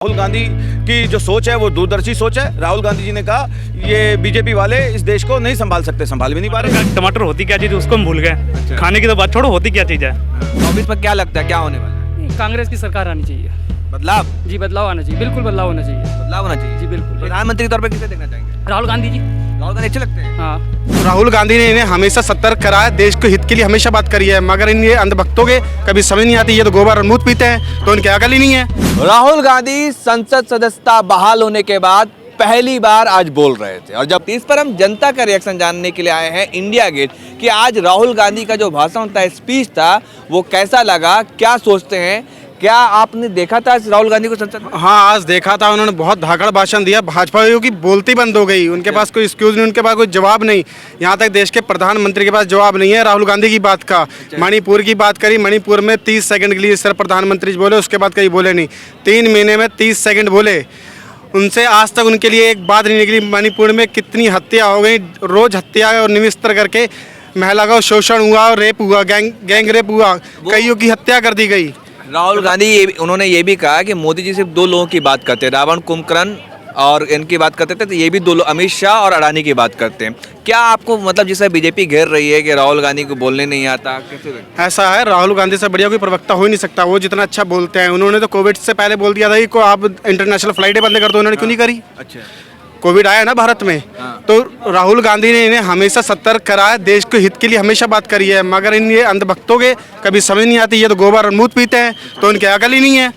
राहुल गांधी की जो सोच है वो दूरदर्शी सोच है। राहुल गांधी जी ने कहा ये बीजेपी वाले इस देश को नहीं संभाल सकते, संभाल भी नहीं पा रहे। टमाटर होती क्या चीज़ उसको हम भूल गए। अच्छा। खाने की तो बात छोड़ो, होती क्या चीज़ है। 24 में क्या लगता है क्या होने वाला है? कांग्रेस की सरकार आनी चाहिए। बदलाव? जी बदलाव आना चाहिए, बिल्कुल बदलाव होना चाहिए। बदलाव होना चाहिए जी बिल्कुल। प्रधानमंत्री के तौर पे किसे देखना चाहेंगे? राहुल गांधी जी। राहुल गांधी अच्छे लगते हैं। हाँ, राहुल गांधी ने इन्हें हमेशा सतर्क करा है, देश को हित के लिए हमेशा बात करी है, मगर इन ये अंधभक्तों के कभी समझ नहीं आती। ये तो गोबर और मूत पीते हैं, तो इनकी अकल ही नहीं है। राहुल गांधी संसद सदस्यता बहाल होने के बाद पहली बार आज बोल रहे थे, और जब इस पर हम जनता का रिएक्शन जानने के लिए आए हैं इंडिया गेट कि आज राहुल गांधी का जो भाषण था, स्पीच था, वो कैसा लगा, क्या सोचते हैं। क्या आपने देखा था राहुल गांधी को संसद में? हाँ, आज देखा था, उन्होंने बहुत धाकड़ भाषण दिया। भाजपा की बोलती बंद हो गई, उनके पास कोई एक्सक्यूज नहीं, उनके पास कोई जवाब नहीं। यहाँ तक देश के प्रधानमंत्री के पास जवाब नहीं है राहुल गांधी की बात का। मणिपुर की बात करी, मणिपुर में 30 सेकंड के लिए सिर्फ प्रधानमंत्री बोले, उसके बाद कहीं बोले नहीं। 3 महीने में 30 सेकंड बोले, उनसे आज तक उनके लिए एक बात नहीं निकली। मणिपुर में कितनी हत्या हो गई, रोज हत्या और निविस्तर करके महिला का शोषण हुआ और रेप हुआ, गैंग रेप हुआ, कईयों की हत्या कर दी गई। राहुल गांधी उन्होंने ये भी कहा कि मोदी जी सिर्फ 2 लोगों की बात करते हैं, रावण कुंभकर्ण और इनकी बात करते थे, तो ये भी 2 लोग अमित शाह और अडानी की बात करते हैं। क्या आपको मतलब जिससे बीजेपी घेर रही है कि राहुल गांधी को बोलने नहीं आता, कैसे लगता है? ऐसा है, राहुल गांधी से बढ़िया कोई प्रवक्ता हो ही नहीं सकता। वो जितना अच्छा बोलते हैं, उन्होंने तो कोविड से पहले बोल दिया था कि को आप इंटरनेशनल फ्लाइटें बंद कर दो, उन्होंने क्यों नहीं करी? अच्छा। कोविड आया ना भारत में, तो राहुल गांधी ने इन्हें हमेशा सतर्क करा है, देश को हित के लिए हमेशा बात करी है, मगर इन ये अंधभक्तों के कभी समझ नहीं आती। ये तो गोबर और मूत पीते हैं, तो इनकी अकल ही नहीं है।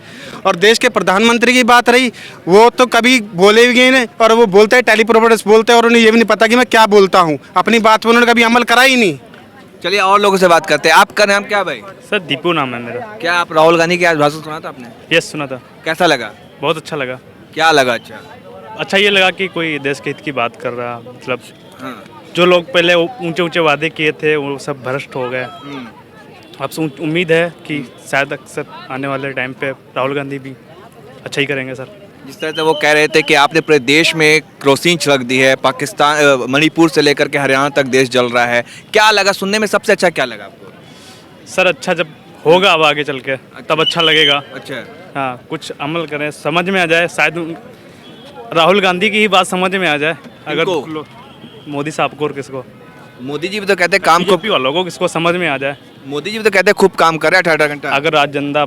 और देश के प्रधानमंत्री की बात रही, वो तो कभी बोले भी नहीं, और वो बोलते हैं टेलीप्रोम्पटर्स बोलते हैं, और उन्हें ये भी नहीं पता कि मैं क्या बोलता हूँ। अपनी बात पर उन्होंने कभी अमल करा ही नहीं। चलिए और लोगों से बात करते हैं। आपका नाम क्या भाई? सर दीपू नाम है मेरा। क्या आप राहुल गांधी की आज भाषण सुना था आपने? यस, सुना था, कैसा लगा? बहुत अच्छा लगा। क्या लगा? अच्छा ये लगा कि कोई देश के हित की बात कर रहा, मतलब हाँ। जो लोग पहले ऊंचे ऊंचे वादे किए थे वो सब भ्रष्ट हो गए। अब से उम्मीद है कि शायद अक्सर आने वाले टाइम पे राहुल गांधी भी अच्छा ही करेंगे सर। जिस तरह से वो कह रहे थे कि आपने पूरे देश में क्रोसिन छिड़क दी है, पाकिस्तान मणिपुर से लेकर के हरियाणा तक देश जल रहा है, क्या लगा सुनने में? सबसे अच्छा क्या लगा आपको? सर अच्छा जब होगा अब आगे चल के तब अच्छा लगेगा। अच्छा। हाँ, कुछ अमल करें, समझ में आ जाए, शायद राहुल गांधी की ही बात समझ में आ जाए। अगर मोदी साहब को और किसको, मोदी जी भी तो कहते हैं काम को, बीजेपी वालों को किसको समझ में आ जाए। मोदी जी भी तो कहते हैं खूब काम कर रहा है 18 घंटा। अगर आज जनता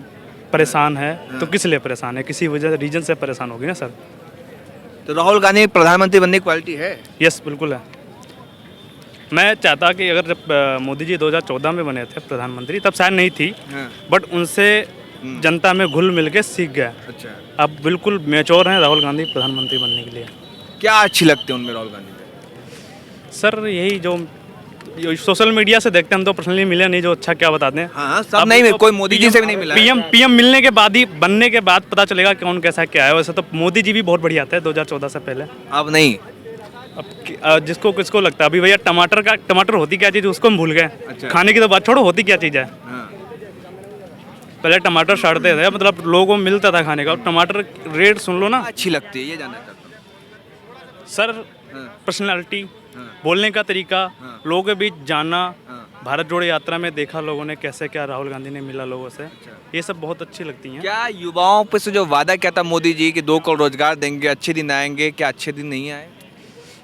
परेशान है तो किस लिए परेशान है? किसी वजह से, रीजन से परेशान होगी ना सर। तो राहुल गांधी प्रधानमंत्री बनने की क्वालिटी है? यस बिल्कुल है। मैं चाहता कि अगर जब मोदी जी 2014 में बने थे प्रधानमंत्री, तब शायद नहीं थी, बट उनसे जनता में घुल मिल के सीख गया। अच्छा। अब बिल्कुल मैच्योर हैं राहुल गांधी प्रधानमंत्री बनने के लिए। क्या अच्छी लगती है उनमें राहुल गांधी में? सर यही जो सोशल मीडिया से देखते हैं, हम तो पर्सनली मिले नहीं, जो अच्छा क्या बताते हैं। हाँ, सब नहीं, कोई मोदी जी से भी नहीं मिला है। पीएम मिलने के बाद ही, बनने के बाद पता चलेगा कौन कैसा क्या है। वैसे तो मोदी जी भी बहुत बढ़िया थे 2014 से पहले। अब नहीं। अब जिसको किसको लगता है, अभी भैया टमाटर होती क्या चीज़ उसको हम भूल गए। अच्छा। खाने की तो बात छोड़ो, होती क्या चीज़ है। पहले टमाटर सड़ते थे, मतलब लोगों को मिलता था खाने का। टमाटर रेट सुन लो ना। अच्छी लगती है ये जानना चाहता हूँ। सर पर्सनालिटी, बोलने का तरीका, लोगों के बीच जाना, भारत जोड़ो यात्रा में देखा लोगों ने कैसे क्या राहुल गांधी ने मिला लोगों से, ये सब बहुत अच्छी लगती हैं। क्या युवाओं पे से जो वादा किया था मोदी जी कि 2 करोड़ रोजगार देंगे, अच्छे दिन आएंगे, क्या अच्छे दिन नहीं आए?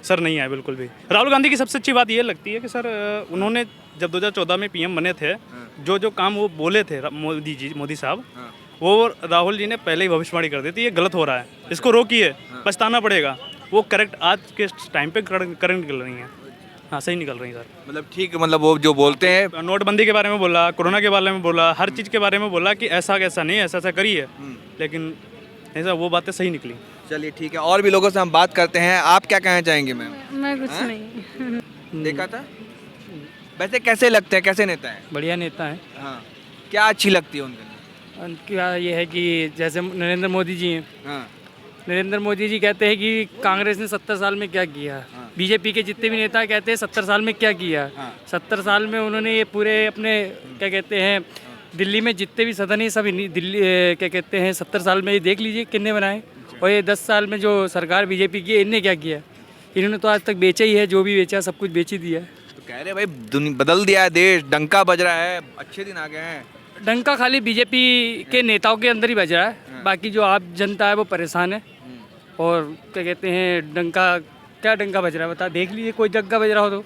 सर नहीं आए बिल्कुल भी। राहुल गांधी की सबसे अच्छी बात ये लगती है कि सर उन्होंने जब 2014 में पीएम बने थे, जो काम वो बोले थे मोदी साहब, वो राहुल जी ने पहले ही भविष्यवाणी कर दी थी, ये गलत हो रहा है, इसको रोकिए, पछताना पड़ेगा। वो करेक्ट आज के टाइम पे करेक्ट निकल रही हैं। हाँ, सही निकल रही हैं सर। मतलब ठीक, मतलब वो जो बोलते हैं, नोटबंदी के बारे में बोला, कोरोना के बारे में बोला, हर चीज़ के बारे में बोला कि ऐसा कैसा नहीं, ऐसा ऐसा करिए, लेकिन ऐसा वो बातें सही निकली। चलिए ठीक है, और भी लोगों से हम बात करते हैं। आप क्या कहना चाहेंगे मैम? मैं कुछ नहीं। देखा था? वैसे कैसे लगते हैं, कैसे नेता है? बढ़िया नेता है। हाँ। क्या अच्छी लगती है उनके? उनका ये है कि जैसे नरेंद्र मोदी जी हैं, हाँ। नरेंद्र मोदी जी कहते हैं कि कांग्रेस ने 70 साल में क्या किया। बीजेपी के जितने भी नेता कहते हैं 70 साल में क्या किया। 70 साल में उन्होंने ये पूरे अपने क्या कहते हैं, दिल्ली में जितने भी सदन है सब दिल्ली क्या कहते हैं 70 साल में ये देख लीजिए कितने बनाए। और ये 10 साल में जो सरकार बीजेपी की है, इनने क्या किया? इन्होंने तो आज तक बेचा ही है, जो भी बेचा सब कुछ बेच ही दिया। तो कह रहे भाई बदल दिया है देश, डंका बज रहा है, अच्छे दिन आ गए हैं। डंका खाली बीजेपी के नेताओं के अंदर ही बज रहा है। बाकी जो आप जनता है वो परेशान है। और क्या कहते हैं, क्या डंका बज रहा है बता, देख लीजिए कोई डंका बज रहा हो तो।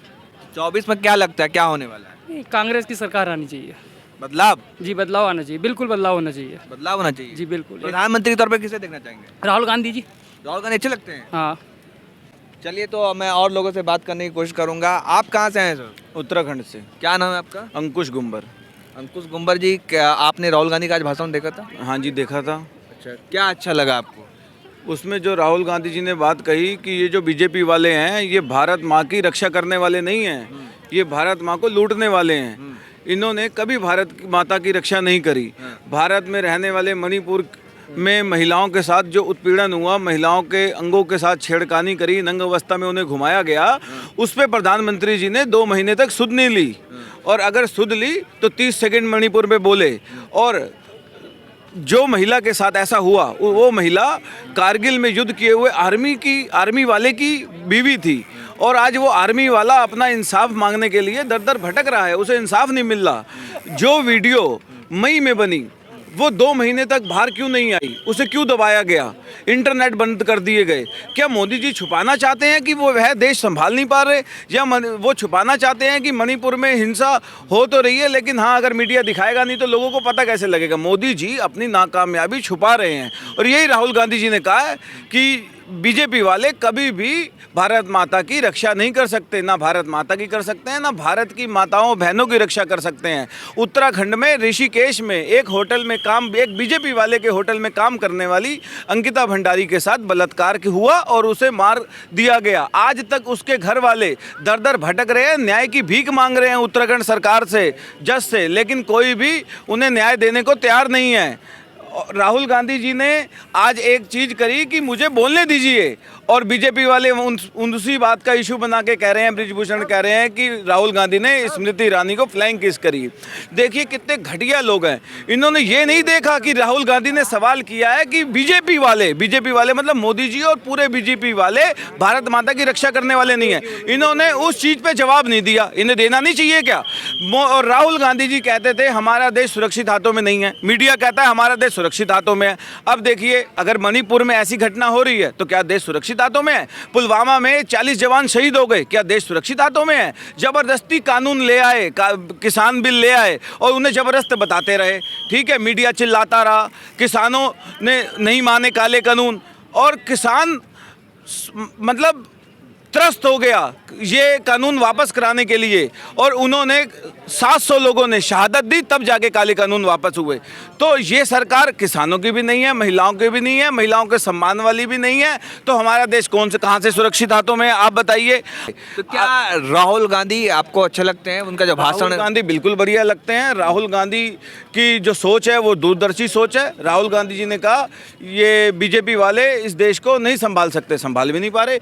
24 में क्या लगता है क्या होने वाला है? नहीं, कांग्रेस की सरकार आनी चाहिए बदलाव? जी, बदलाव आना चाहिए, बिल्कुल बदलाव होना चाहिए बदलाव होना चाहिए जी, बिल्कुल। प्रधानमंत्री के तौर पे किसे देखना चाहेंगे? राहुल गांधी जी। राहुल गांधी अच्छे लगते हैं। हाँ। चलिए तो मैं और लोगों से बात करने की कोशिश करूंगा। आप कहाँ से हैं सर? उत्तराखंड से क्या नाम है आपका? अंकुश गुम्बर। अंकुश गुम्बर जी, क्या आपने राहुल गांधी का आज भाषण देखा था? हाँ जी, देखा था। अच्छा, क्या अच्छा लगा आपको? उसमें जो राहुल गांधी जी ने बात कही कि ये जो बीजेपी वाले हैं ये भारत माँ की रक्षा करने वाले नहीं हैं, ये भारत माँ को लूटने वाले हैं। इन्होंने कभी भारत की माता की रक्षा नहीं करी। भारत में रहने वाले मणिपुर में महिलाओं के साथ जो उत्पीड़न हुआ, महिलाओं के अंगों के साथ छेड़खानी करी, नंग अवस्था में उन्हें घुमाया गया, उस पर प्रधानमंत्री जी ने 2 महीने तक सुध नहीं ली। और अगर सुध ली तो 30 सेकंड मणिपुर में बोले। और जो महिला के साथ ऐसा हुआ वो महिला कारगिल में युद्ध किए हुए आर्मी वाले की बीवी थी। और आज वो आर्मी वाला अपना इंसाफ मांगने के लिए दर दर भटक रहा है, उसे इंसाफ नहीं मिल रहा। जो वीडियो मई में बनी वो 2 महीने तक बाहर क्यों नहीं आई, उसे क्यों दबाया गया, इंटरनेट बंद कर दिए गए? क्या मोदी जी छुपाना चाहते हैं कि वो वह देश संभाल नहीं पा रहे, या वो छुपाना चाहते हैं कि मणिपुर में हिंसा हो तो रही है लेकिन हाँ अगर मीडिया दिखाएगा नहीं तो लोगों को पता कैसे लगेगा? मोदी जी अपनी नाकामयाबी छुपा रहे हैं। और यही राहुल गांधी जी ने कहा है कि बीजेपी वाले कभी भी भारत माता की रक्षा नहीं कर सकते, ना भारत माता की कर सकते हैं, ना भारत की माताओं बहनों की रक्षा कर सकते हैं। उत्तराखंड में ऋषिकेश में एक होटल में एक बीजेपी वाले के होटल में काम करने वाली अंकिता भंडारी के साथ बलात्कार हुआ और उसे मार दिया गया। आज तक उसके घर वाले दर दर भटक रहे हैं, न्याय की भीख मांग रहे हैं उत्तराखंड सरकार से, जज से, लेकिन कोई भी उन्हें न्याय देने को तैयार नहीं है। राहुल गांधी जी ने आज एक चीज़ करी कि मुझे बोलने दीजिए, और बीजेपी वाले उसी बात का इशू बना के कह रहे हैं, ब्रिजभूषण कह रहे हैं कि राहुल गांधी ने स्मृति ईरानी को फ्लाइंग किस करी। देखिए कितने घटिया लोग हैं। इन्होंने ये नहीं देखा कि राहुल गांधी ने सवाल किया है कि बीजेपी वाले मतलब मोदी जी और पूरे बीजेपी वाले भारत माता की रक्षा करने वाले नहीं है। इन्होंने उस चीज़ पर जवाब नहीं दिया, इन्हें देना नहीं चाहिए क्या? और राहुल गांधी जी कहते थे हमारा देश सुरक्षित हाथों में नहीं है, मीडिया कहता है हमारा देश सुरक्षित हाथों में है। अब देखिए अगर मणिपुर में ऐसी घटना हो रही है तो क्या देश सुरक्षित हाथों में है? पुलवामा में 40 जवान शहीद हो गए, क्या देश सुरक्षित हाथों में है? जबरदस्ती कानून ले आए, किसान बिल ले आए और उन्हें जबरदस्त बताते रहे। ठीक है, मीडिया चिल्लाता रहा, किसानों ने नहीं माने काले कानून और किसान मतलब त्रस्त हो गया ये कानून वापस कराने के लिए, और उन्होंने 700 लोगों ने शहादत दी तब जाके काले कानून वापस हुए। तो ये सरकार किसानों की भी नहीं है, महिलाओं की भी नहीं है, महिलाओं के सम्मान वाली भी नहीं है। तो हमारा देश कहाँ से सुरक्षित हाथों में है, आप बताइए। तो क्या राहुल गांधी आपको अच्छे लगते हैं? उनका जो भाषण राहुल गांधी बिल्कुल बढ़िया लगते हैं। राहुल गांधी की जो सोच है वो दूरदर्शी सोच है। राहुल गांधी जी ने कहा ये बीजेपी वाले इस देश को नहीं संभाल सकते, संभाल भी नहीं पा रहे।